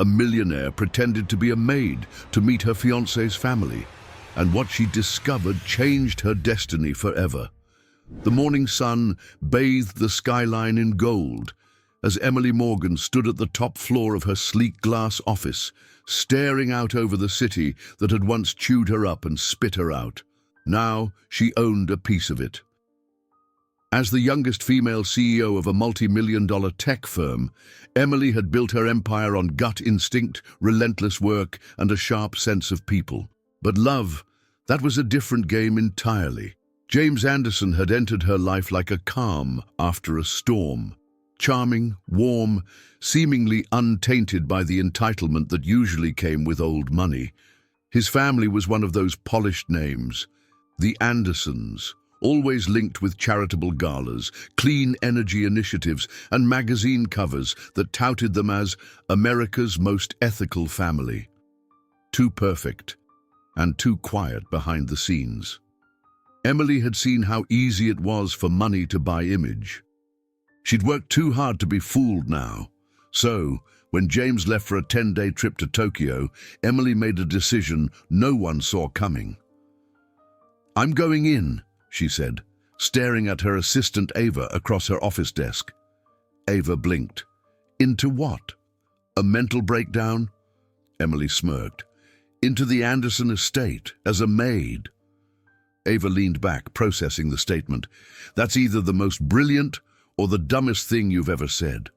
a millionaire pretended to be a maid to meet her fiancé's family, and what she discovered changed her destiny forever. The morning sun bathed the skyline in gold as Emily Morgan stood at the top floor of her sleek glass office, staring out over the city that had once chewed her up and spit her out. Now she owned a piece of it. As the youngest female CEO of a multi-million-dollar tech firm, Emily had built her empire on gut instinct, relentless work, and a sharp sense of people. But love, that was a different game entirely. James Anderson had entered her life like a calm after a storm. Charming, warm, seemingly untainted by the entitlement that usually came with old money. His family was one of those polished names, the Andersons, always linked with charitable galas, clean energy initiatives, and magazine covers that touted them as America's most ethical family. Too perfect, and too quiet behind the scenes. Emily had seen how easy it was for money to buy image. She'd worked too hard to be fooled now. So, when James left for a 10-day trip to Tokyo, Emily made a decision no one saw coming. "I'm going in," she said, staring at her assistant Ava across her office desk. Ava blinked. "Into what? A mental breakdown?" Emily smirked. "Into the Anderson estate, as a maid." Ava leaned back, processing the statement. "That's either the most brilliant or the dumbest thing you've ever said."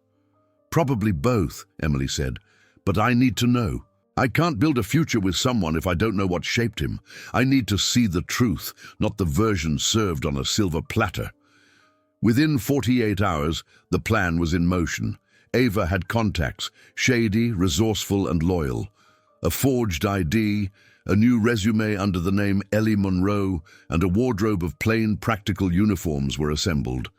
"Probably both," Emily said, "but I need to know. I can't build a future with someone if I don't know what shaped him. I need to see the truth, not the version served on a silver platter." Within 48 hours, the plan was in motion. Ava had contacts, shady, resourceful, and loyal. A forged ID, a new resume under the name Ellie Monroe, and a wardrobe of plain, practical uniforms were assembled.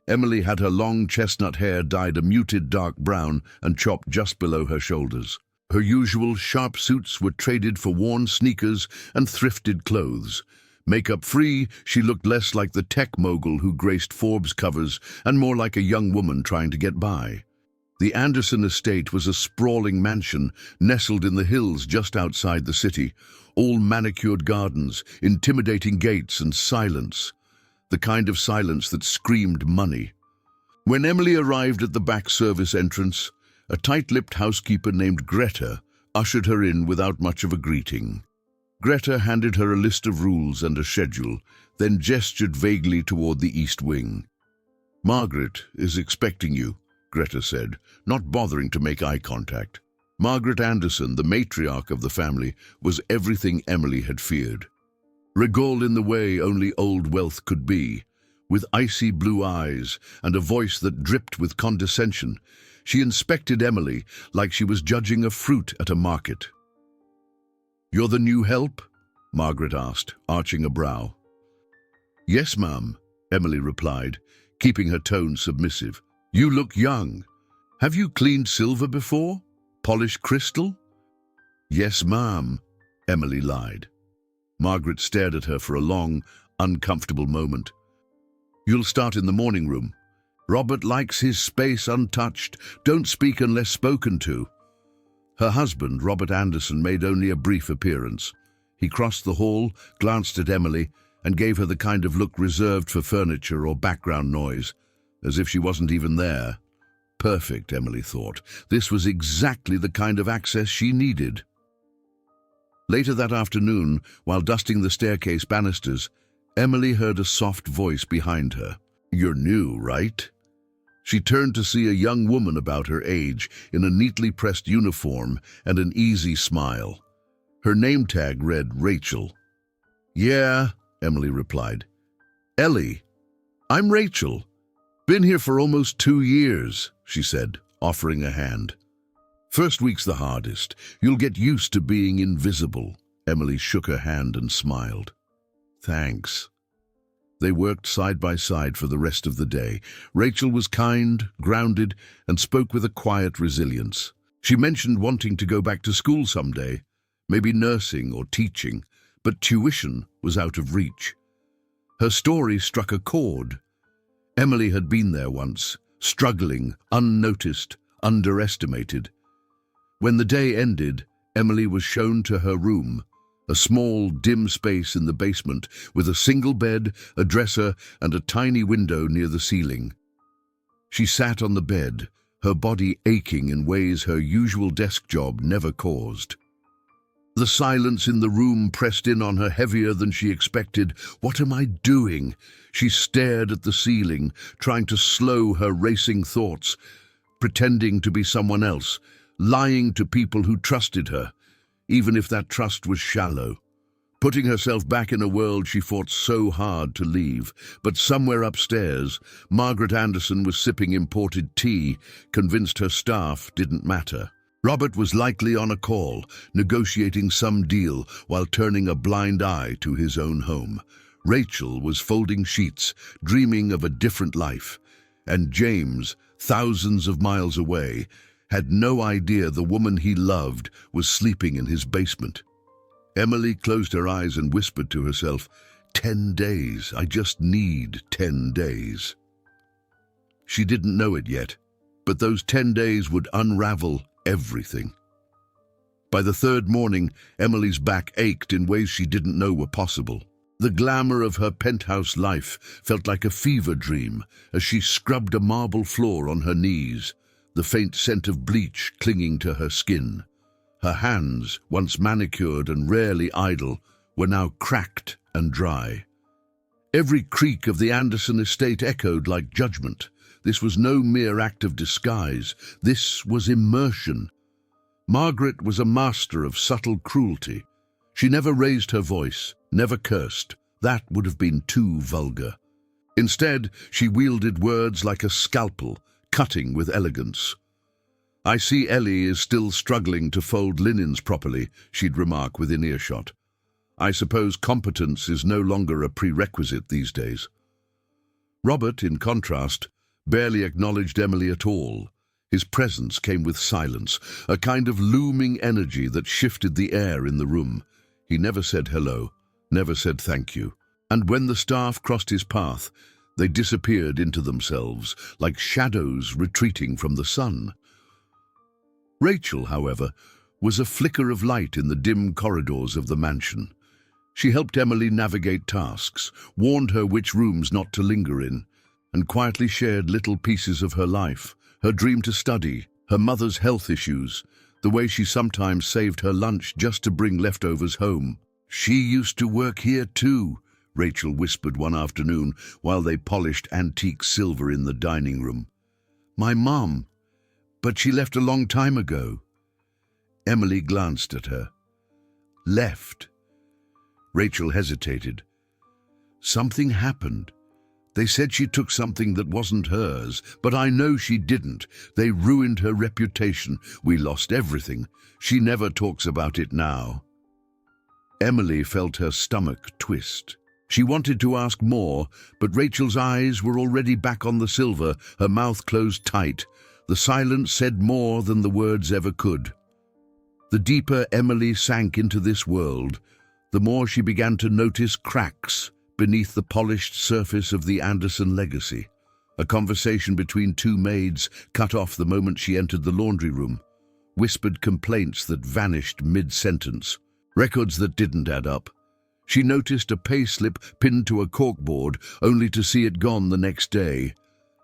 Emily had her long chestnut hair dyed a muted dark brown and chopped just below her shoulders. Her usual sharp suits were traded for worn sneakers and thrifted clothes. Makeup-free, she looked less like the tech mogul who graced Forbes covers and more like a young woman trying to get by. The Anderson estate was a sprawling mansion nestled in the hills just outside the city, all manicured gardens, intimidating gates, and silence. The kind of silence that screamed money. When Emily arrived at the back service entrance, a tight-lipped housekeeper named Greta ushered her in without much of a greeting. Greta handed her a list of rules and a schedule, then gestured vaguely toward the east wing. "Margaret is expecting you," Greta said, not bothering to make eye contact. Margaret Anderson, the matriarch of the family, was everything Emily had feared. Regal in the way only old wealth could be, with icy blue eyes and a voice that dripped with condescension, she inspected Emily like she was judging a fruit at a market. "You're the new help?" Margaret asked, arching a brow. "Yes, ma'am," Emily replied, keeping her tone submissive. "You look young. Have you cleaned silver before? Polished crystal?" "Yes, ma'am," Emily lied. Margaret stared at her for a long, uncomfortable moment. "You'll start in the morning room. Robert likes his space untouched. Don't speak unless spoken to." Her husband, Robert Anderson, made only a brief appearance. He crossed the hall, glanced at Emily, and gave her the kind of look reserved for furniture or background noise, as if she wasn't even there. Perfect, Emily thought. This was exactly the kind of access she needed. Later that afternoon, while dusting the staircase banisters, Emily heard a soft voice behind her. "You're new, right?" She turned to see a young woman about her age in a neatly pressed uniform and an easy smile. Her name tag read Rachel. "Yeah," Emily replied. "Ellie. I'm Rachel. Been here for almost 2 years," she said, offering a hand. "First week's the hardest. You'll get used to being invisible." Emily shook her hand and smiled. "Thanks." They worked side by side for the rest of the day. Rachel was kind, grounded, and spoke with a quiet resilience. She mentioned wanting to go back to school someday, maybe nursing or teaching, but tuition was out of reach. Her story struck a chord. Emily had been there once, struggling, unnoticed, underestimated. When the day ended, Emily was shown to her room, a small, dim space in the basement with a single bed, a dresser, and a tiny window near the ceiling. She sat on the bed, her body aching in ways her usual desk job never caused. The silence in the room pressed in on her heavier than she expected. What am I doing? She stared at the ceiling, trying to slow her racing thoughts, pretending to be someone else, lying to people who trusted her, even if that trust was shallow. Putting herself back in a world she fought so hard to leave. But somewhere upstairs, Margaret Anderson was sipping imported tea, convinced her staff didn't matter. Robert was likely on a call, negotiating some deal while turning a blind eye to his own home. Rachel was folding sheets, dreaming of a different life. And James, thousands of miles away, had no idea the woman he loved was sleeping in his basement. Emily closed her eyes and whispered to herself, 10 days, I just need 10 days. She didn't know it yet, but those 10 days would unravel everything. By the third morning, Emily's back ached in ways she didn't know were possible. The glamour of her penthouse life felt like a fever dream as she scrubbed a marble floor on her knees, the faint scent of bleach clinging to her skin. Her hands, once manicured and rarely idle, were now cracked and dry. Every creak of the Anderson estate echoed like judgment. This was no mere act of disguise. This was immersion. Margaret was a master of subtle cruelty. She never raised her voice, never cursed. That would have been too vulgar. Instead, she wielded words like a scalpel, cutting with elegance. I see Ellie is still struggling to fold linens properly, she'd remark within earshot. I suppose competence is no longer a prerequisite these days. Robert, in contrast, barely acknowledged Emily at all. His presence came with silence, a kind of looming energy that shifted the air in the room. He never said hello, never said thank you. And when the staff crossed his path, they disappeared into themselves, like shadows retreating from the sun. Rachel, however, was a flicker of light in the dim corridors of the mansion. She helped Emily navigate tasks, warned her which rooms not to linger in, and quietly shared little pieces of her life, her dream to study, her mother's health issues, the way she sometimes saved her lunch just to bring leftovers home. She used to work here too, Rachel whispered one afternoon while they polished antique silver in the dining room. My mom, but she left a long time ago. Emily glanced at her. Left. Rachel hesitated. Something happened. They said she took something that wasn't hers, but I know she didn't. They ruined her reputation. We lost everything. She never talks about it now. Emily felt her stomach twist. She wanted to ask more, but Rachel's eyes were already back on the silver, her mouth closed tight. The silence said more than the words ever could. The deeper Emily sank into this world, the more she began to notice cracks beneath the polished surface of the Anderson legacy. A conversation between two maids cut off the moment she entered the laundry room. Whispered complaints that vanished mid-sentence. Records that didn't add up. She noticed a payslip pinned to a corkboard, only to see it gone the next day.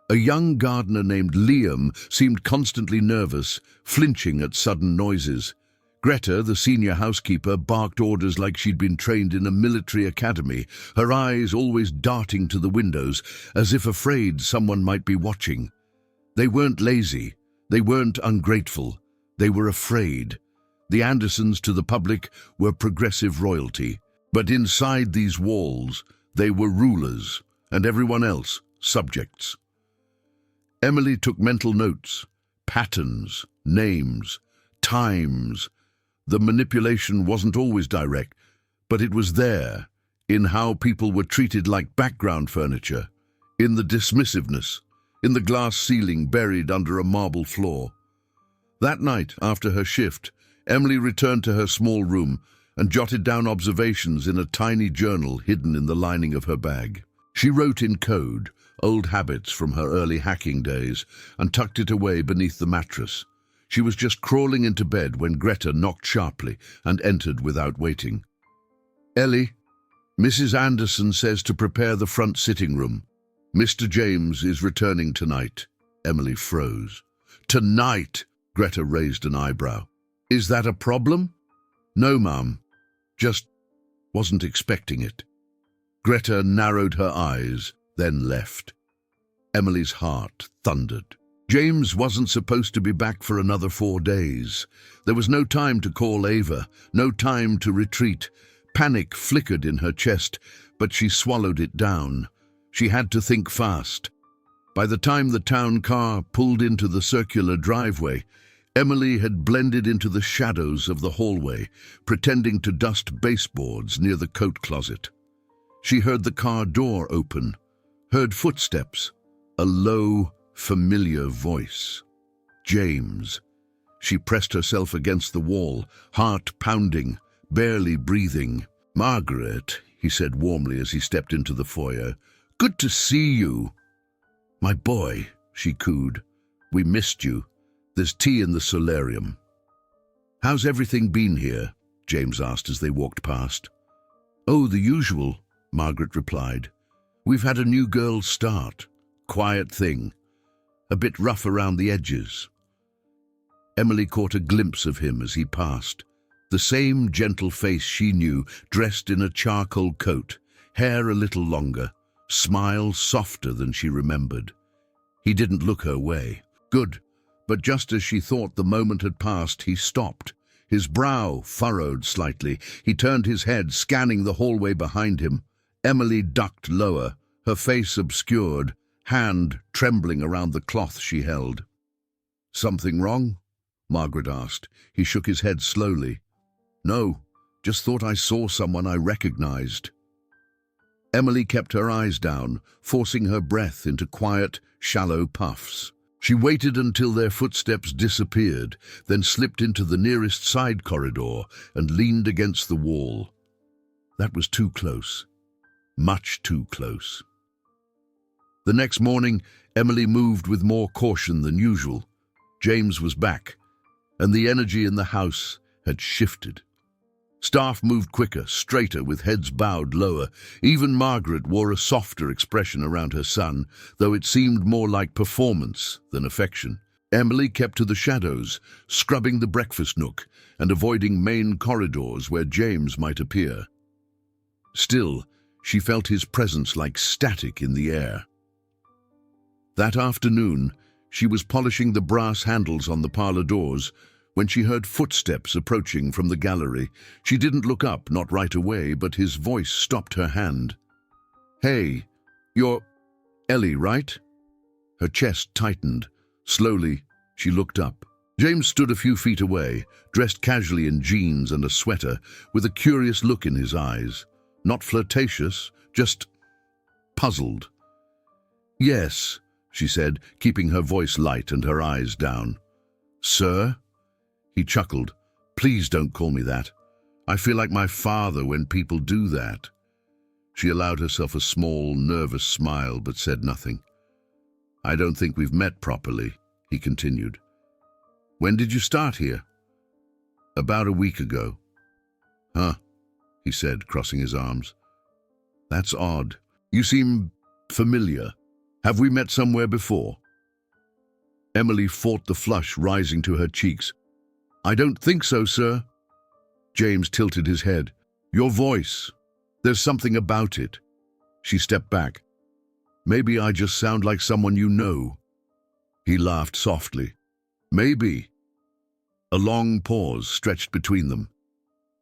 A young gardener named Liam seemed constantly nervous, flinching at sudden noises. Greta, the senior housekeeper, barked orders like she'd been trained in a military academy, her eyes always darting to the windows, as if afraid someone might be watching. They weren't lazy. They weren't ungrateful. They were afraid. The Andersons to the public were progressive royalty. But inside these walls, they were rulers, and everyone else, subjects. Emily took mental notes, patterns, names, times. The manipulation wasn't always direct, but it was there, in how people were treated like background furniture, in the dismissiveness, in the glass ceiling buried under a marble floor. That night, after her shift, Emily returned to her small room and jotted down observations in a tiny journal hidden in the lining of her bag. She wrote in code, old habits from her early hacking days, and tucked it away beneath the mattress. She was just crawling into bed when Greta knocked sharply and entered without waiting. "Ellie, Mrs. Anderson says to prepare the front sitting room. Mr. James is returning tonight." Emily froze. "Tonight?" Greta raised an eyebrow. "Is that a problem?" "No, Mum. Just wasn't expecting it." Greta narrowed her eyes, then left. Emily's heart thundered. James wasn't supposed to be back for another 4 days. There was no time to call Ava, no time to retreat. Panic flickered in her chest, but she swallowed it down. She had to think fast. By the time the town car pulled into the circular driveway, Emily had blended into the shadows of the hallway, pretending to dust baseboards near the coat closet. She heard the car door open, heard footsteps, a low, familiar voice. James. She pressed herself against the wall, heart pounding, barely breathing. "Margaret," he said warmly as he stepped into the foyer. "Good to see you." "My boy," she cooed. "We missed you. There's tea in the solarium." "How's everything been here?" James asked as they walked past. "Oh, the usual," Margaret replied. "We've had a new girl start. Quiet thing. A bit rough around the edges." Emily caught a glimpse of him as he passed. The same gentle face she knew, dressed in a charcoal coat, hair a little longer, smile softer than she remembered. He didn't look her way. Good. But just as she thought the moment had passed, he stopped. His brow furrowed slightly. He turned his head, scanning the hallway behind him. Emily ducked lower, her face obscured, hand trembling around the cloth she held. "Something wrong?" Margaret asked. He shook his head slowly. "No, just thought I saw someone I recognized." Emily kept her eyes down, forcing her breath into quiet, shallow puffs. She waited until their footsteps disappeared, then slipped into the nearest side corridor and leaned against the wall. That was too close. Much too close. The next morning, Emily moved with more caution than usual. James was back, and the energy in the house had shifted. Staff moved quicker, straighter, with heads bowed lower. Even Margaret wore a softer expression around her son, though it seemed more like performance than affection. Emily kept to the shadows, scrubbing the breakfast nook and avoiding main corridors where James might appear. Still, she felt his presence like static in the air. That afternoon, she was polishing the brass handles on the parlor doors when she heard footsteps approaching from the gallery. She didn't look up, not right away, but his voice stopped her hand. "Hey, you're Ellie, right?" Her chest tightened. Slowly, she looked up. James stood a few feet away, dressed casually in jeans and a sweater, with a curious look in his eyes. Not flirtatious, just puzzled. "Yes," she said, keeping her voice light and her eyes down. "Sir?" He chuckled. "Please don't call me that. I feel like my father when people do that." She allowed herself a small, nervous smile, but said nothing. "I don't think we've met properly," he continued. "When did you start here?" "About a week ago." "Huh," he said, crossing his arms. "That's odd. You seem familiar. Have we met somewhere before?" Emily fought the flush rising to her cheeks. "I don't think so, sir." James tilted his head. "Your voice. There's something about it." She stepped back. "Maybe I just sound like someone you know." He laughed softly. "Maybe." A long pause stretched between them.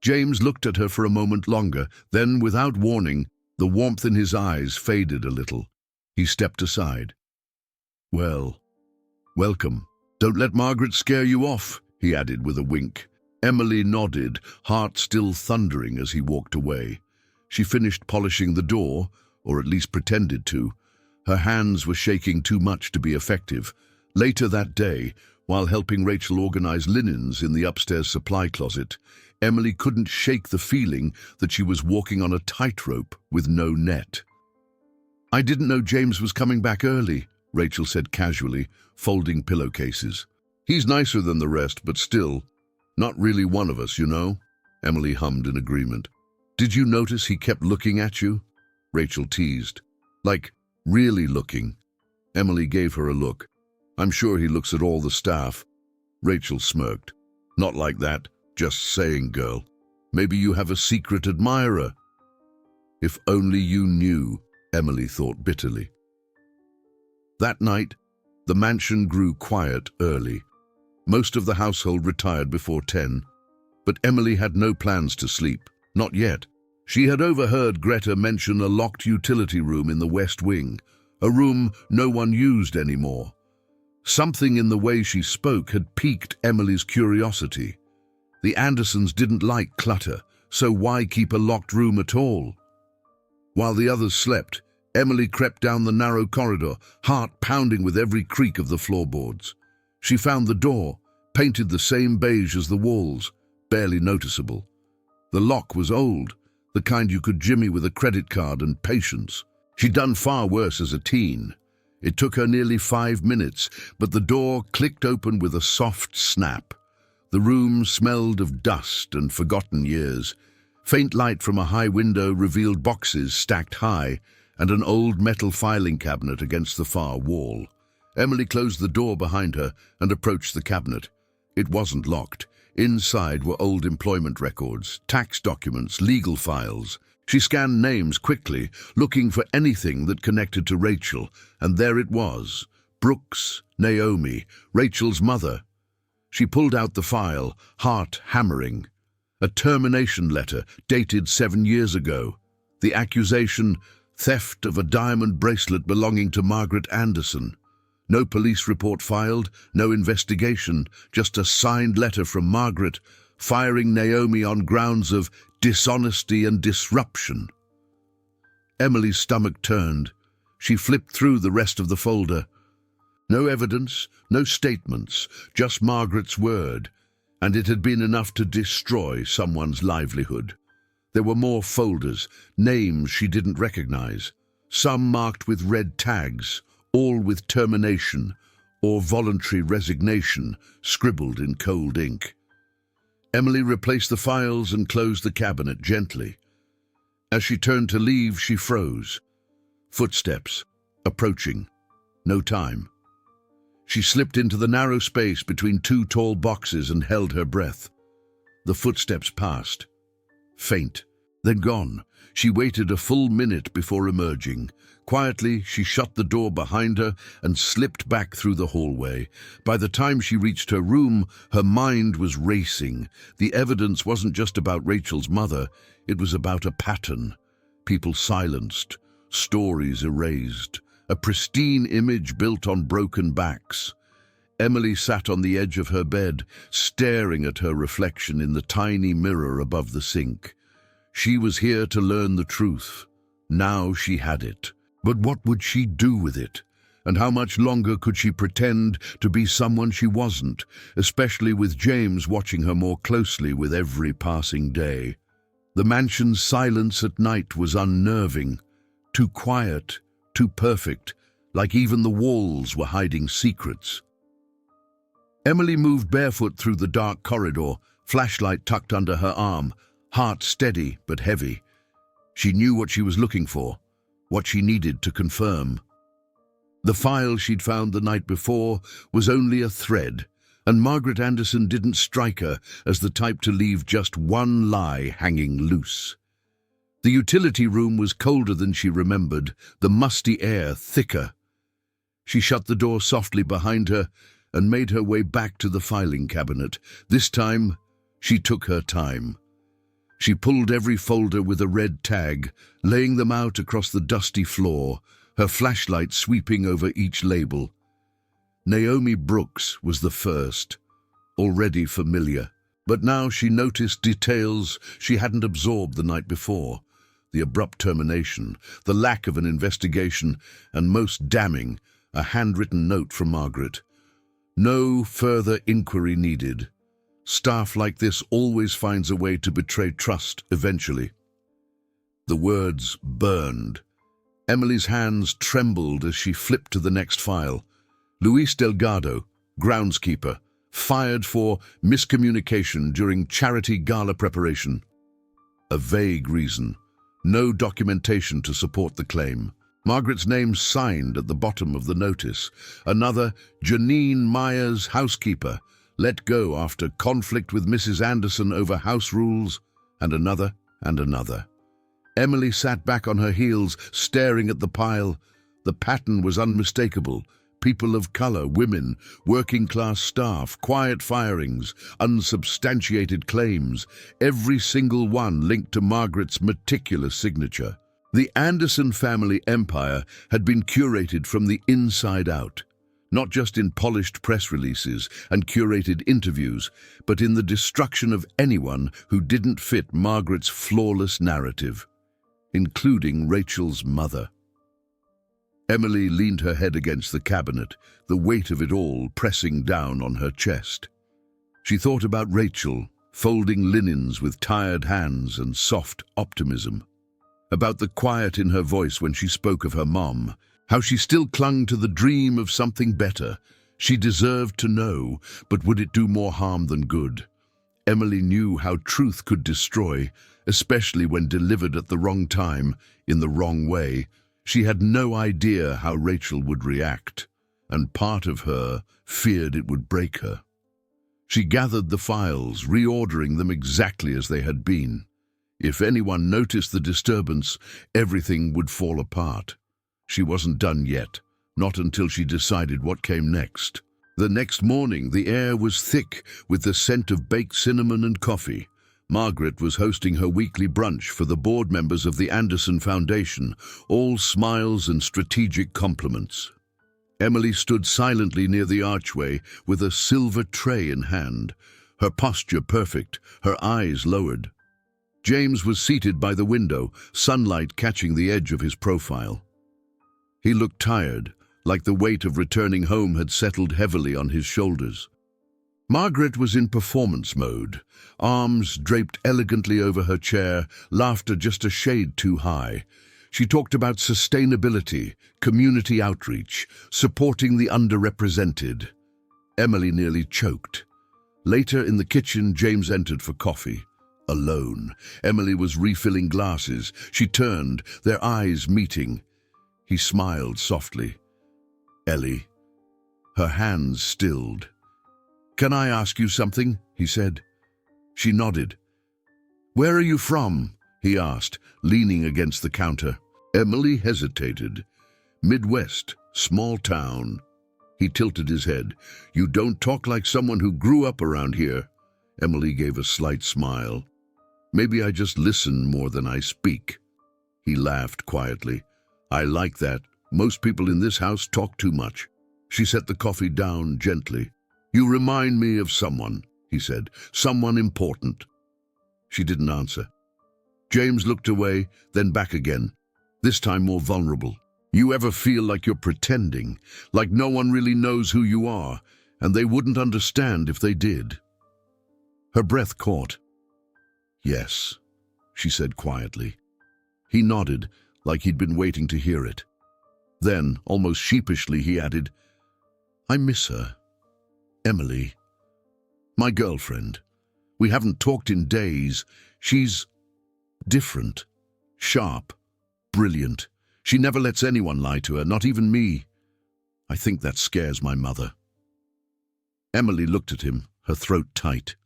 James looked at her for a moment longer, then, without warning, the warmth in his eyes faded a little. He stepped aside. "Well, welcome. Don't let Margaret scare you off," he added with a wink. Emily nodded, heart still thundering as he walked away. She finished polishing the door, or at least pretended to. Her hands were shaking too much to be effective. Later that day, while helping Rachel organize linens in the upstairs supply closet, Emily couldn't shake the feeling that she was walking on a tightrope with no net. "I didn't know James was coming back early," Rachel said casually, folding pillowcases. He's nicer than the rest, but still, not really one of us, you know? Emily hummed in agreement. Did you notice he kept looking at you? Rachel teased. Like, really looking. Emily gave her a look. I'm sure he looks at all the staff. Rachel smirked. Not like that, just saying, girl. Maybe you have a secret admirer. If only you knew, Emily thought bitterly. That night, the mansion grew quiet early. Most of the household retired before 10, but Emily had no plans to sleep, not yet. She had overheard Greta mention a locked utility room in the West Wing, a room no one used anymore. Something in the way she spoke had piqued Emily's curiosity. The Andersons didn't like clutter, so why keep a locked room at all? While the others slept, Emily crept down the narrow corridor, heart pounding with every creak of the floorboards. She found the door, painted the same beige as the walls, barely noticeable. The lock was old, the kind you could jimmy with a credit card and patience. She'd done far worse as a teen. It took her nearly 5 minutes, but the door clicked open with a soft snap. The room smelled of dust and forgotten years. Faint light from a high window revealed boxes stacked high and an old metal filing cabinet against the far wall. Emily closed the door behind her and approached the cabinet. It wasn't locked. Inside were old employment records, tax documents, legal files. She scanned names quickly, looking for anything that connected to Rachel, and there it was. Brooks, Naomi, Rachel's mother. She pulled out the file, heart hammering. A termination letter dated 7 years ago. The accusation, theft of a diamond bracelet belonging to Margaret Anderson. No police report filed, no investigation, just a signed letter from Margaret, firing Naomi on grounds of dishonesty and disruption. Emily's stomach turned. She flipped through the rest of the folder. No evidence, no statements, just Margaret's word, and it had been enough to destroy someone's livelihood. There were more folders, names she didn't recognize, some marked with red tags, all with termination or voluntary resignation scribbled in cold ink. Emily replaced the files and closed the cabinet gently. As she turned to leave, she froze. Footsteps, approaching. No time. She slipped into the narrow space between 2 tall boxes and held her breath. The footsteps passed. Faint, then gone. She waited a full minute before emerging. Quietly, she shut the door behind her and slipped back through the hallway. By the time she reached her room, her mind was racing. The evidence wasn't just about Rachel's mother, it was about a pattern. People silenced, stories erased, a pristine image built on broken backs. Emily sat on the edge of her bed, staring at her reflection in the tiny mirror above the sink. She was here to learn the truth. Now she had it. But what would she do with it? And how much longer could she pretend to be someone she wasn't, especially with James watching her more closely with every passing day? The mansion's silence at night was unnerving, too quiet, too perfect, like even the walls were hiding secrets. Emily moved barefoot through the dark corridor, flashlight tucked under her arm, heart steady but heavy. She knew what she was looking for, what she needed to confirm. The file she'd found the night before was only a thread, and Margaret Anderson didn't strike her as the type to leave just one lie hanging loose. The utility room was colder than she remembered, the musty air thicker. She shut the door softly behind her and made her way back to the filing cabinet. This time, she took her time. She pulled every folder with a red tag, laying them out across the dusty floor, her flashlight sweeping over each label. Naomi Brooks was the first, already familiar, but now she noticed details she hadn't absorbed the night before. The abrupt termination, the lack of an investigation, and most damning, a handwritten note from Margaret. No further inquiry needed. Staff like this always finds a way to betray trust eventually. The words burned. Emily's hands trembled as she flipped to the next file. Luis Delgado, groundskeeper, fired for miscommunication during charity gala preparation. A vague reason. No documentation to support the claim. Margaret's name signed at the bottom of the notice. Another, Janine Myers, housekeeper, let go after conflict with Mrs. Anderson over house rules, and another, and another. Emily sat back on her heels, staring at the pile. The pattern was unmistakable. People of color, women, working-class staff, quiet firings, unsubstantiated claims, every single one linked to Margaret's meticulous signature. The Anderson family empire had been curated from the inside out, not just in polished press releases and curated interviews, but in the destruction of anyone who didn't fit Margaret's flawless narrative, including Rachel's mother. Emily leaned her head against the cabinet, the weight of it all pressing down on her chest. She thought about Rachel, folding linens with tired hands and soft optimism. About the quiet in her voice when she spoke of her mom, how she still clung to the dream of something better. She deserved to know, but would it do more harm than good? Emily knew how truth could destroy, especially when delivered at the wrong time, in the wrong way. She had no idea how Rachel would react, and part of her feared it would break her. She gathered the files, reordering them exactly as they had been. If anyone noticed the disturbance, everything would fall apart. She wasn't done yet, not until she decided what came next. The next morning, the air was thick with the scent of baked cinnamon and coffee. Margaret was hosting her weekly brunch for the board members of the Anderson Foundation, all smiles and strategic compliments. Emily stood silently near the archway with a silver tray in hand, her posture perfect, her eyes lowered. James was seated by the window, sunlight catching the edge of his profile. He looked tired, like the weight of returning home had settled heavily on his shoulders. Margaret was in performance mode, arms draped elegantly over her chair, laughter just a shade too high. She talked about sustainability, community outreach, supporting the underrepresented. Emily nearly choked. Later in the kitchen, James entered for coffee. Alone. Emily was refilling glasses. She turned, their eyes meeting. He smiled softly. "Ellie." Her hands stilled. "Can I ask you something?" he said. She nodded. "Where are you from?" he asked, leaning against the counter. Emily hesitated. "Midwest, small town." He tilted his head. "You don't talk like someone who grew up around here." Emily gave a slight smile. "Maybe I just listen more than I speak." He laughed quietly. "I like that. Most people in this house talk too much." She set the coffee down gently. "You remind me of someone," he said. "Someone important." She didn't answer. James looked away, then back again, this time more vulnerable. "You ever feel like you're pretending, like no one really knows who you are, and they wouldn't understand if they did?" Her breath caught. "Yes," she said quietly. He nodded, like he'd been waiting to hear it. Then, almost sheepishly, he added, "I miss her. Emily. My girlfriend. We haven't talked in days. She's different, sharp, brilliant. She never lets anyone lie to her, not even me. I think that scares my mother." Emily looked at him, her throat tight.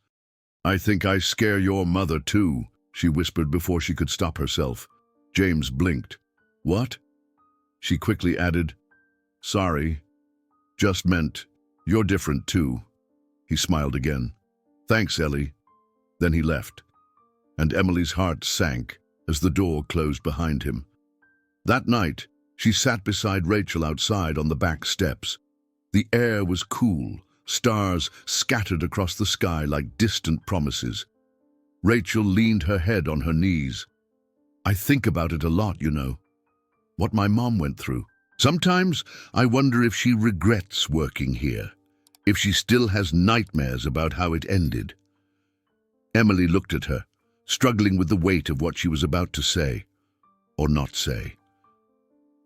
"I think I scare your mother too," she whispered before she could stop herself. James blinked. "What?" She quickly added, "Sorry. Just meant you're different too." He smiled again. "Thanks, Ellie." Then he left, and Emily's heart sank as the door closed behind him. That night, she sat beside Rachel outside on the back steps. The air was cool, stars scattered across the sky like distant promises. Rachel leaned her head on her knees. "I think about it a lot, you know. What my mom went through. Sometimes I wonder if she regrets working here, if she still has nightmares about how it ended." Emily looked at her, struggling with the weight of what she was about to say, or not say.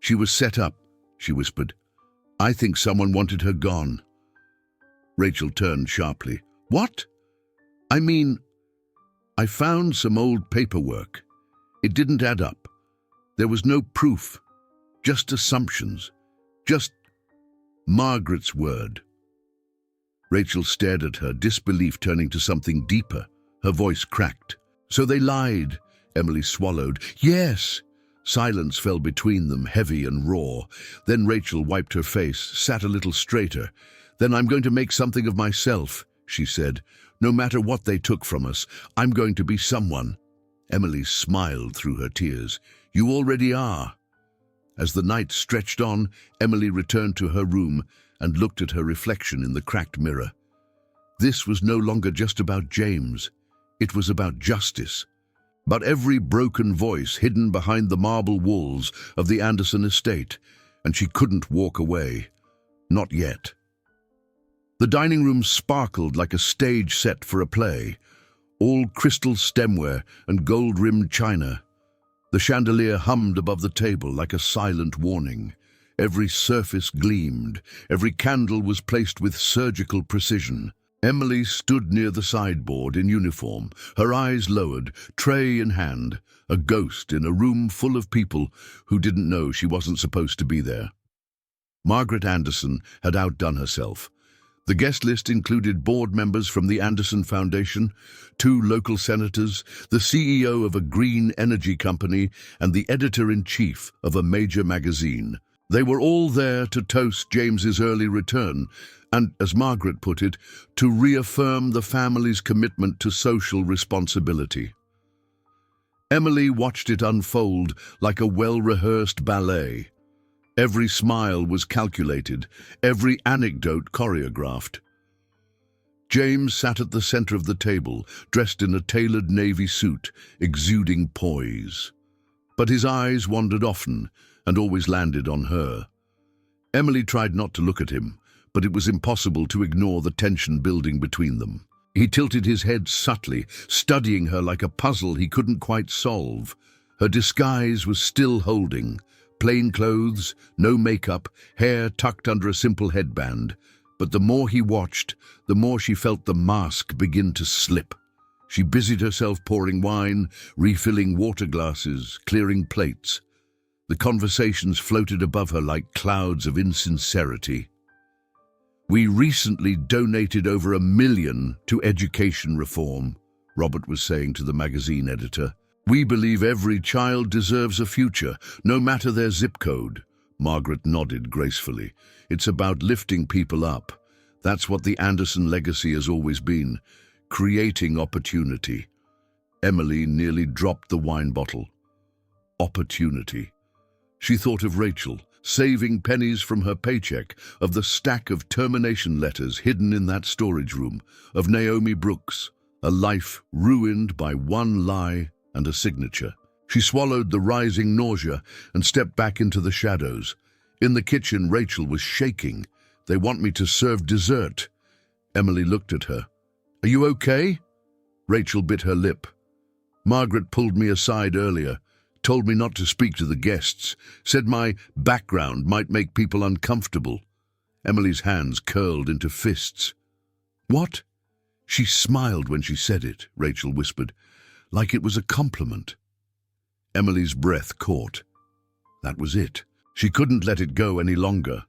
"She was set up," she whispered. "I think someone wanted her gone." Rachel turned sharply. What? I mean, I found some old paperwork. It didn't add up. There was no proof, just assumptions, just Margaret's word. Rachel stared at her, disbelief turning to something deeper. Her voice cracked. So they lied. Emily swallowed. Yes. Silence fell between them, heavy and raw. Then Rachel wiped her face, sat a little straighter. Then I'm going to make something of myself, she said. No matter what they took from us, I'm going to be someone. Emily smiled through her tears. You already are. As the night stretched on, Emily returned to her room and looked at her reflection in the cracked mirror. This was no longer just about James. It was about justice. But every broken voice hidden behind the marble walls of the Anderson estate, and she couldn't walk away. Not yet. The dining room sparkled like a stage set for a play, all crystal stemware and gold-rimmed china. The chandelier hummed above the table like a silent warning. Every surface gleamed, every candle was placed with surgical precision. Emily stood near the sideboard in uniform, her eyes lowered, tray in hand, a ghost in a room full of people who didn't know she wasn't supposed to be there. Margaret Anderson had outdone herself. The guest list included board members from the Anderson Foundation, 2 local senators, the CEO of a green energy company, and the editor-in-chief of a major magazine. They were all there to toast James's early return and, as Margaret put it, to reaffirm the family's commitment to social responsibility. Emily watched it unfold like a well-rehearsed ballet. Every smile was calculated, every anecdote choreographed. James sat at the center of the table, dressed in a tailored navy suit, exuding poise. But his eyes wandered often and always landed on her. Emily tried not to look at him, but it was impossible to ignore the tension building between them. He tilted his head subtly, studying her like a puzzle he couldn't quite solve. Her disguise was still holding. Plain clothes, no makeup, hair tucked under a simple headband. But the more he watched, the more she felt the mask begin to slip. She busied herself pouring wine, refilling water glasses, clearing plates. The conversations floated above her like clouds of insincerity. We recently donated over $1 million to education reform, Robert was saying to the magazine editor. We believe every child deserves a future, no matter their zip code. Margaret nodded gracefully. It's about lifting people up. That's what the Anderson legacy has always been, creating opportunity. Emily nearly dropped the wine bottle. Opportunity. She thought of Rachel, saving pennies from her paycheck, of the stack of termination letters hidden in that storage room, of Naomi Brooks, a life ruined by one lie and a signature. She swallowed the rising nausea and stepped back into the shadows. In the kitchen, Rachel was shaking. They want me to serve dessert. Emily looked at her. Are you okay? Rachel bit her lip. Margaret pulled me aside earlier, told me not to speak to the guests, said my background might make people uncomfortable. Emily's hands curled into fists. What? She smiled when she said it, Rachel whispered, like it was a compliment. Emily's breath caught. That was it. She couldn't let it go any longer.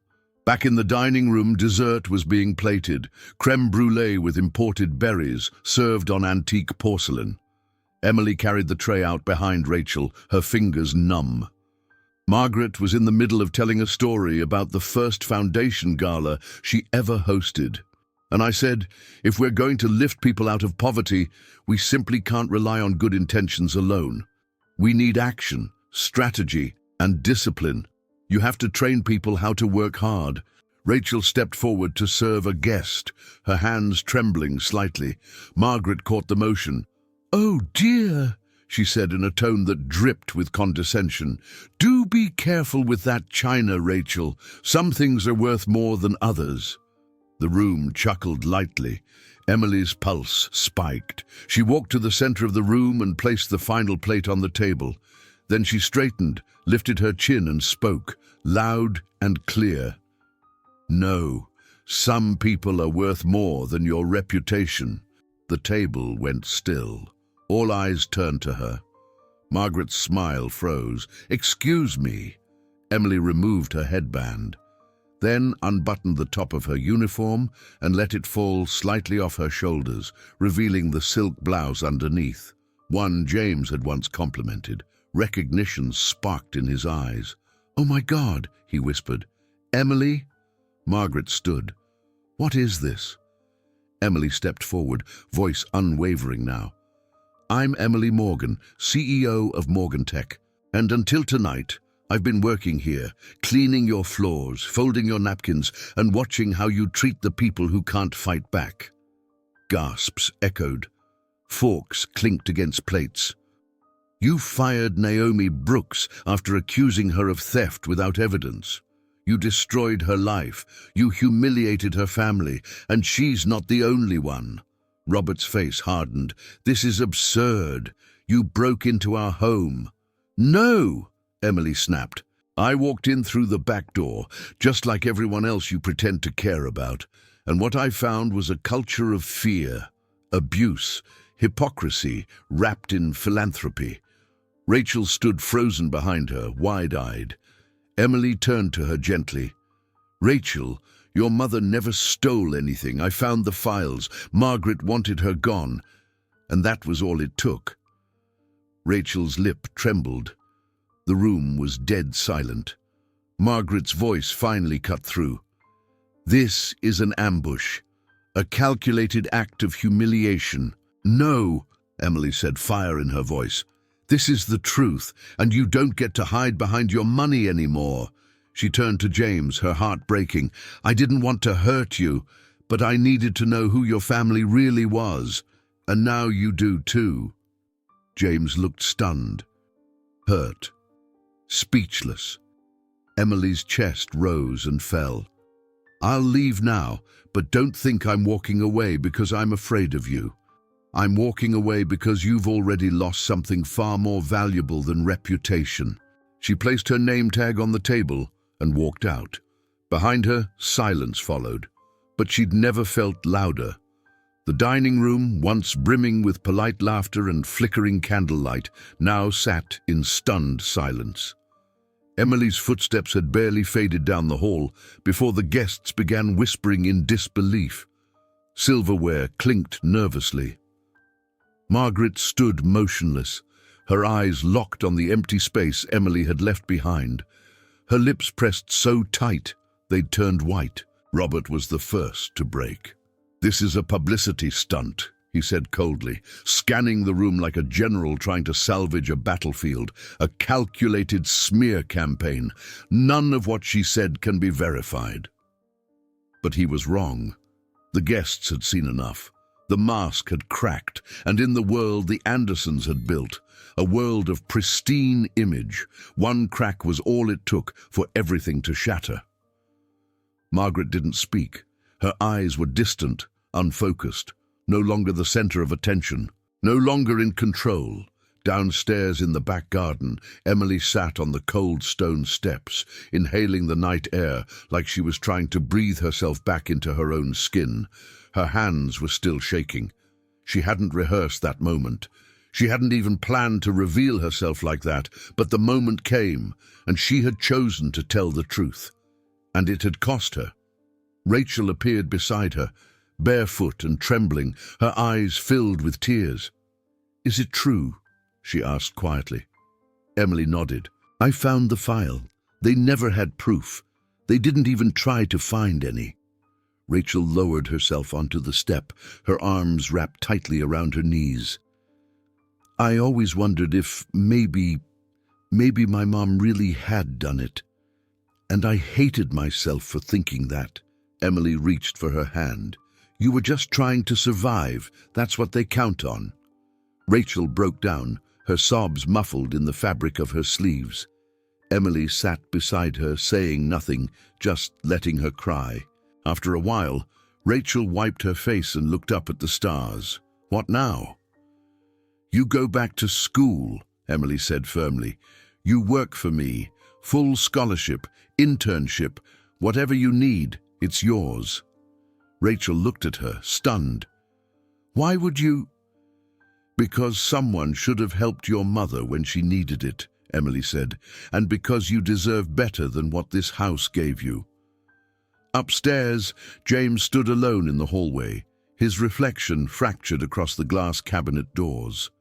Back in the dining room, dessert was being plated, crème brûlée with imported berries, served on antique porcelain. Emily carried the tray out behind Rachel, her fingers numb. Margaret was in the middle of telling a story about the first foundation gala she ever hosted. And I said, if we're going to lift people out of poverty, we simply can't rely on good intentions alone. We need action, strategy, and discipline. You have to train people how to work hard. Rachel stepped forward to serve a guest, her hands trembling slightly. Margaret caught the motion. "Oh dear," she said in a tone that dripped with condescension. "Do be careful with that china, Rachel. Some things are worth more than others." The room chuckled lightly. Emily's pulse spiked. She walked to the center of the room and placed the final plate on the table. Then she straightened, lifted her chin and spoke, loud and clear. "No, Some people are worth more than your reputation. The table went still. All eyes turned to her. Margaret's smile froze. "Excuse me." Emily removed her headband, then unbuttoned the top of her uniform and let it fall slightly off her shoulders, revealing the silk blouse underneath. One James had once complimented. Recognition sparked in his eyes. "Oh my God," he whispered. "Emily?" Margaret stood. "What is this?" Emily stepped forward, voice unwavering now. "I'm Emily Morgan, CEO of Morgan Tech, and until tonight, I've been working here, cleaning your floors, folding your napkins, and watching how you treat the people who can't fight back." Gasps echoed. Forks clinked against plates. "You fired Naomi Brooks after accusing her of theft without evidence. You destroyed her life, you humiliated her family, and she's not the only one." Robert's face hardened. "This is absurd. You broke into our home." "No!" Emily snapped. "I walked in through the back door, just like everyone else you pretend to care about, and what I found was a culture of fear, abuse, hypocrisy wrapped in philanthropy." Rachel stood frozen behind her, wide-eyed. Emily turned to her gently. "Rachel, your mother never stole anything. I found the files. Margaret wanted her gone, and that was all it took." Rachel's lip trembled. The room was dead silent. Margaret's voice finally cut through. "This is an ambush, a calculated act of humiliation." "No," Emily said, fire in her voice. "This is the truth, and you don't get to hide behind your money anymore." She turned to James, her heart breaking. "I didn't want to hurt you, but I needed to know who your family really was, and now you do too." James looked stunned, hurt, speechless. Emily's chest rose and fell. "I'll leave now, but don't think I'm walking away because I'm afraid of you. I'm walking away because you've already lost something far more valuable than reputation." She placed her name tag on the table and walked out. Behind her, silence followed, but she'd never felt louder. The dining room, once brimming with polite laughter and flickering candlelight, now sat in stunned silence. Emily's footsteps had barely faded down the hall before the guests began whispering in disbelief. Silverware clinked nervously. Margaret stood motionless, her eyes locked on the empty space Emily had left behind. Her lips pressed so tight they'd turned white. Robert was the first to break. "This is a publicity stunt," he said coldly, scanning the room like a general trying to salvage a battlefield. "A calculated smear campaign. None of what she said can be verified." But he was wrong. The guests had seen enough. The mask had cracked, and in the world the Andersons had built, a world of pristine image, one crack was all it took for everything to shatter. Margaret didn't speak. Her eyes were distant, unfocused, no longer the center of attention, no longer in control. Downstairs in the back garden, Emily sat on the cold stone steps, inhaling the night air like she was trying to breathe herself back into her own skin. Her hands were still shaking. She hadn't rehearsed that moment. She hadn't even planned to reveal herself like that, but the moment came, and she had chosen to tell the truth. And it had cost her. Rachel appeared beside her, barefoot and trembling, her eyes filled with tears. "Is it true?" she asked quietly. Emily nodded. "I found the file. They never had proof. They didn't even try to find any." Rachel lowered herself onto the step, her arms wrapped tightly around her knees. "I always wondered if maybe my mom really had done it. And I hated myself for thinking that." Emily reached for her hand. "You were just trying to survive. That's what they count on." Rachel broke down, her sobs muffled in the fabric of her sleeves. Emily sat beside her, saying nothing, just letting her cry. After a while, Rachel wiped her face and looked up at the stars. "What now?" "You go back to school," Emily said firmly. "You work for me. Full scholarship, internship, whatever you need, it's yours." Rachel looked at her, stunned. "Why would you—" "Because someone should have helped your mother when she needed it," Emily said, "and because you deserve better than what this house gave you." Upstairs, James stood alone in the hallway, his reflection fractured across the glass cabinet doors.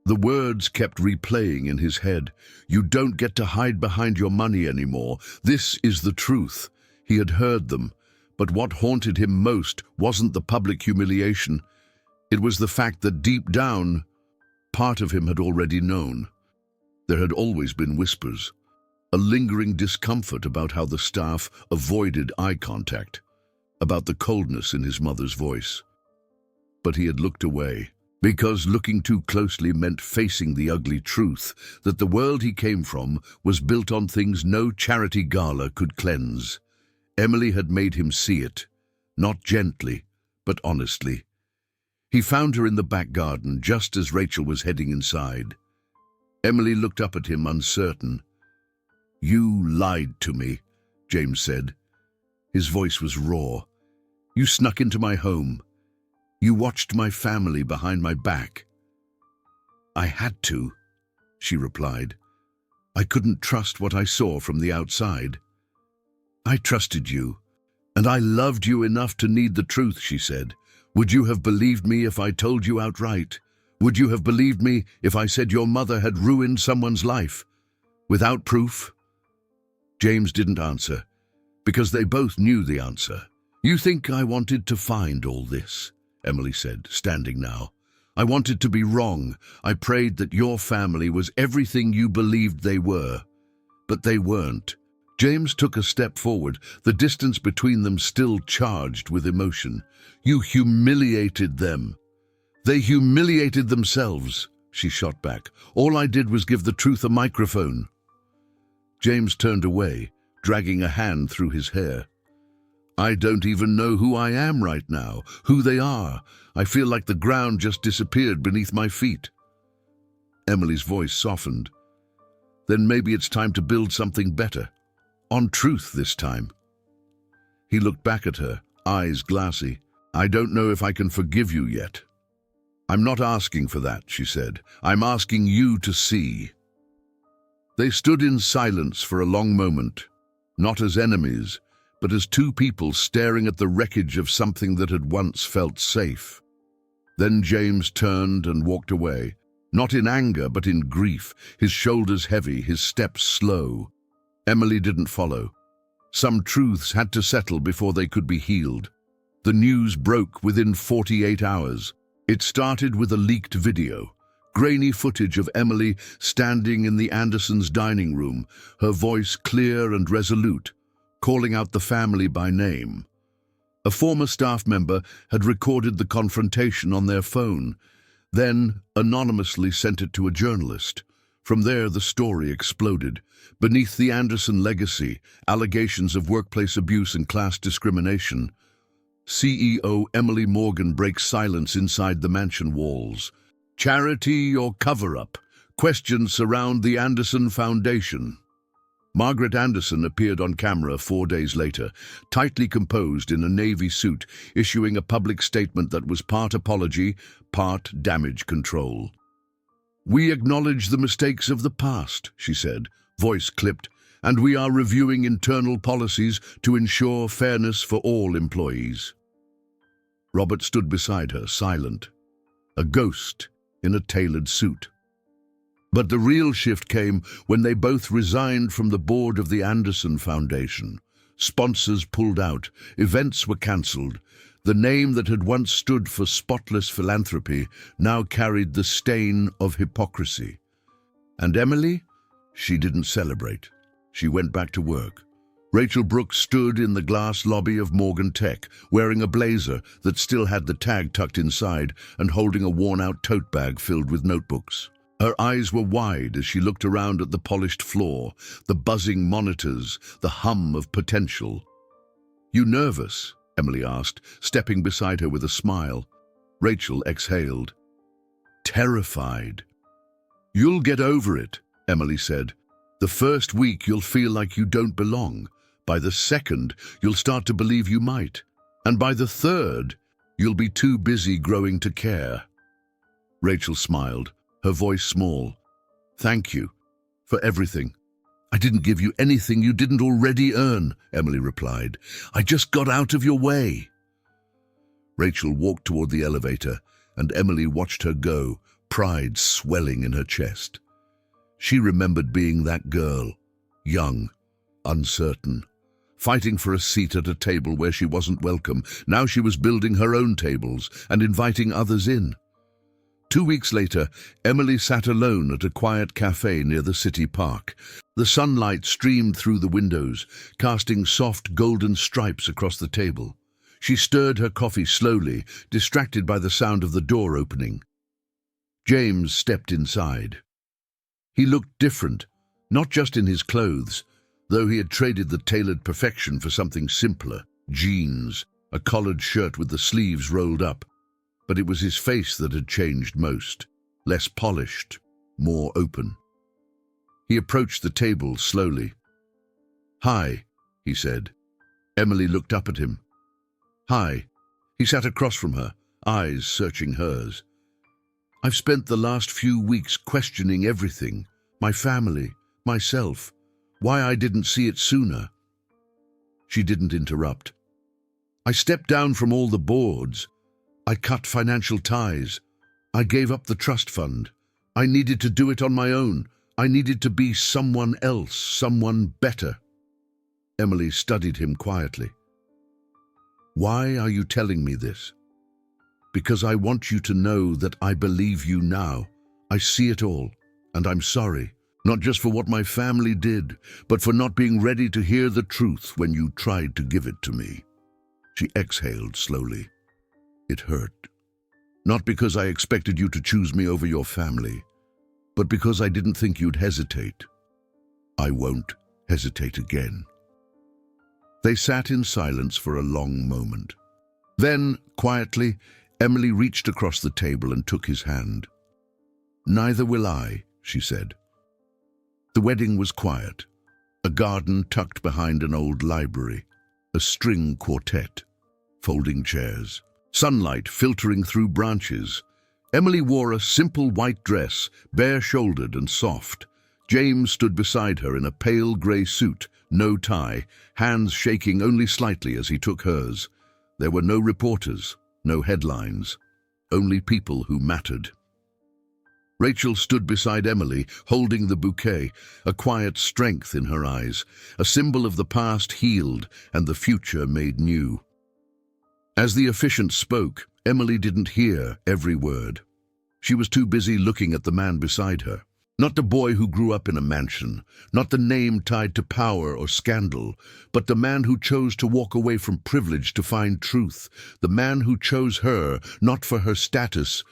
The words kept replaying in his head. "You don't get to hide behind your money anymore. This is the truth." He had heard them, but what haunted him most wasn't the public humiliation. It was the fact that deep down, part of him had already known. There had always been whispers, a lingering discomfort about how the staff avoided eye contact, about the coldness in his mother's voice. But he had looked away, because looking too closely meant facing the ugly truth that the world he came from was built on things no charity gala could cleanse. Emily had made him see it, not gently, but honestly. He found her in the back garden just as Rachel was heading inside. Emily looked up at him, uncertain. "You lied to me," James said. His voice was raw. "You snuck into my home. You watched my family behind my back." "I had to," she replied. "I couldn't trust what I saw from the outside." "I trusted you, and I loved you enough to need the truth," she said. "Would you have believed me if I told you outright? Would you have believed me if I said your mother had ruined someone's life? Without proof?" James didn't answer, because they both knew the answer. "You think I wanted to find all this?" Emily said, standing now. "I wanted to be wrong. I prayed that your family was everything you believed they were. But they weren't." James took a step forward, the distance between them still charged with emotion. "You humiliated them." "They humiliated themselves," she shot back. "All I did was give the truth a microphone." James turned away, dragging a hand through his hair. "I don't even know who I am right now, who they are. I feel like the ground just disappeared beneath my feet." Emily's voice softened. "Then maybe it's time to build something better. On truth this time." He looked back at her, eyes glassy. "I don't know if I can forgive you yet." "I'm not asking for that," she said. "I'm asking you to see." They stood in silence for a long moment, not as enemies, but as two people staring at the wreckage of something that had once felt safe. Then James turned and walked away, not in anger but in grief, his shoulders heavy, his steps slow. Emily didn't follow. Some truths had to settle before they could be healed. The news broke within 48 hours. It started with a leaked video, grainy footage of Emily standing in the Andersons' dining room, her voice clear and resolute, calling out the family by name. A former staff member had recorded the confrontation on their phone, then anonymously sent it to a journalist. From there, the story exploded. Beneath the Anderson legacy, allegations of workplace abuse and class discrimination. CEO Emily Morgan breaks silence inside the mansion walls. Charity or cover-up? Questions surround the Anderson Foundation. Margaret Anderson appeared on camera 4 days later, tightly composed in a navy suit, issuing a public statement that was part apology, part damage control. "We acknowledge the mistakes of the past," she said, voice clipped, "and we are reviewing internal policies to ensure fairness for all employees." Robert stood beside her, silent, a ghost in a tailored suit. But the real shift came when they both resigned from the board of the Anderson Foundation. Sponsors pulled out, events were cancelled. The name that had once stood for spotless philanthropy now carried the stain of hypocrisy. And Emily? She didn't celebrate. She went back to work. Rachel Brooks stood in the glass lobby of Morgan Tech, wearing a blazer that still had the tag tucked inside and holding a worn-out tote bag filled with notebooks. Her eyes were wide as she looked around at the polished floor, the buzzing monitors, the hum of potential. "You nervous?" Emily asked, stepping beside her with a smile. Rachel exhaled. "Terrified." "You'll get over it," Emily said. "The first week you'll feel like you don't belong. By the second, you'll start to believe you might. And by the third, you'll be too busy growing to care. Rachel smiled, her voice small. Thank you for everything. I didn't give you anything you didn't already earn, Emily replied. I just got out of your way. Rachel walked toward the elevator, and Emily watched her go, pride swelling in her chest. She remembered being that girl, young, uncertain, fighting for a seat at a table where she wasn't welcome. Now she was building her own tables and inviting others in. 2 weeks later, Emily sat alone at a quiet cafe near the city park. The sunlight streamed through the windows, casting soft golden stripes across the table. She stirred her coffee slowly, distracted by the sound of the door opening. James stepped inside. He looked different, not just in his clothes, though he had traded the tailored perfection for something simpler, jeans, a collared shirt with the sleeves rolled up. But it was his face that had changed most, less polished, more open. He approached the table slowly. Hi, he said. Emily looked up at him. Hi. He sat across from her, eyes searching hers. I've spent the last few weeks questioning everything, my family, myself, why I didn't see it sooner. She didn't interrupt. I stepped down from all the boards. I cut financial ties. I gave up the trust fund. I needed to do it on my own. I needed to be someone else, someone better. Emily studied him quietly. Why are you telling me this? Because I want you to know that I believe you now. I see it all, and I'm sorry, not just for what my family did, but for not being ready to hear the truth when you tried to give it to me. She exhaled slowly. It hurt. Not because I expected you to choose me over your family, but because I didn't think you'd hesitate. I won't hesitate again. They sat in silence for a long moment. Then, quietly, Emily reached across the table and took his hand. Neither will I, she said. The wedding was quiet. A garden tucked behind an old library, a string quartet, folding chairs. Sunlight filtering through branches. Emily wore a simple white dress, bare-shouldered and soft. James stood beside her in a pale grey suit, no tie, hands shaking only slightly as he took hers. There were no reporters, no headlines, only people who mattered. Rachel stood beside Emily, holding the bouquet, a quiet strength in her eyes, a symbol of the past healed and the future made new. As the officiant spoke, Emily didn't hear every word. She was too busy looking at the man beside her. Not the boy who grew up in a mansion, not the name tied to power or scandal, but the man who chose to walk away from privilege to find truth, the man who chose her, not for her status,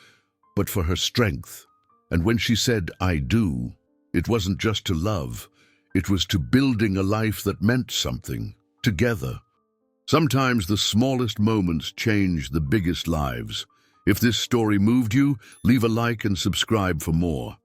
but for her strength. And when she said, I do, it wasn't just to love, it was to building a life that meant something, together. Sometimes the smallest moments change the biggest lives. If this story moved you, leave a like and subscribe for more.